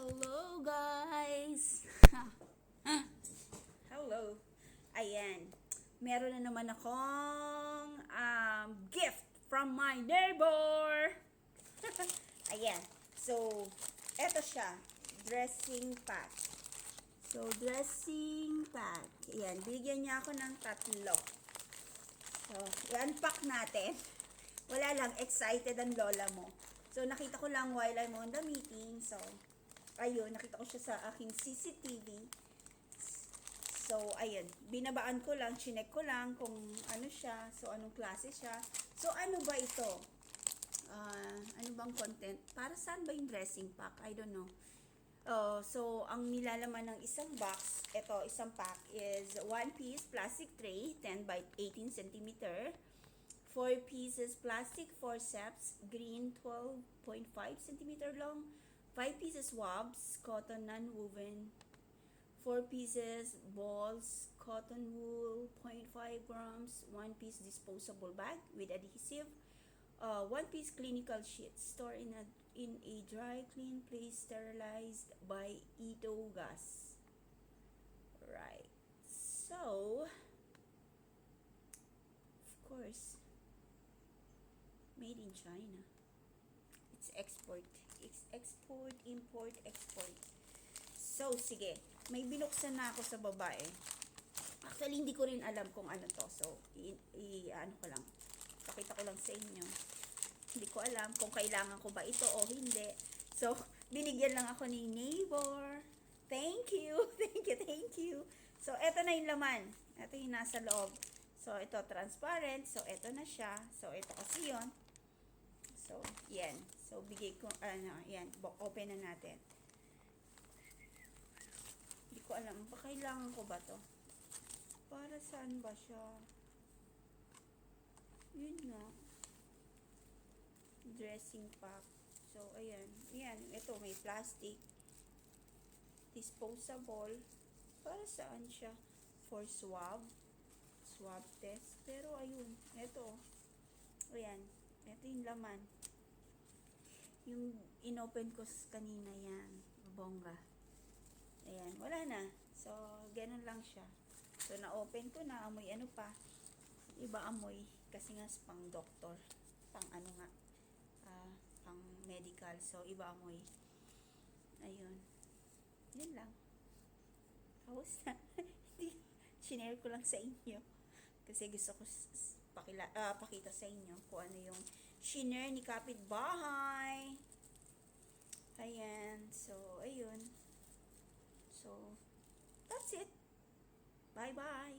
Hello guys! Hello! Ayan, meron na naman akong gift from my neighbor! Ayan, so, eto siya, dressing pack. So, dressing pack. Ayan, bigyan niya ako ng 3. So, i-unpack natin. Wala lang, excited ang lola mo. So, nakita ko lang while I'm on the meeting. So, ayun, nakita ko siya sa aking CCTV. So, ayun, binabaan ko lang, chinek ko lang kung ano siya, so anong klase siya. So, ano ba ito? Ano bang content? Para saan ba yung dressing pack? I don't know. So, ang nilalaman ng isang box, ito, isang pack is 1 piece plastic tray, 10 by 18 cm. 4 pieces plastic forceps, green 12.5 cm long. 5 pieces swabs, cotton non-woven. 4 pieces balls, cotton wool, 0.5 grams. 1 piece disposable bag with adhesive. 1 piece clinical sheet, store in a dry, clean place, sterilized by Ito gas. Right. So, of course, made in China. It's export. It's export, import, export. So, sige. May binuksan na ako sa babae. Actually, hindi ko rin alam kung ano to. So, ano ko lang. Pakita ko lang sa inyo. Hindi ko alam kung kailangan ko ba ito o hindi. So, binigyan lang ako ni neighbor. Thank you. Thank you, thank you. So, eto na yung laman. Eto yung nasa loob. So, ito transparent. So, eto na siya. So, ito kasi yun. So, yan. So, bigay ko, yan. Open na natin. Hindi ko alam. Kailangan ko ba to? Para saan ba siya? Yun nga. Dressing pack. So, ayan. Ayan. Ito, may plastic. Disposable. Para saan siya? For swab. Swab test. Pero, ayun. Ito. Ayan. Ito yung laman. Yung inopen ko kanina yan. Bongga. Ayan. Wala na. So, ganun lang siya. So, na-open ko na. Amoy ano pa. Iba amoy. Kasi nga pang doktor. Pang ano nga. Pang medical. So, iba amoy. Ayun. Yun lang. Tapos na. Shinare ko lang sa inyo. Kasi gusto ko pakita sa inyo kung ano yung shinare ni kapitbahay. Ayan. So, ayun. So, that's it. Bye-bye.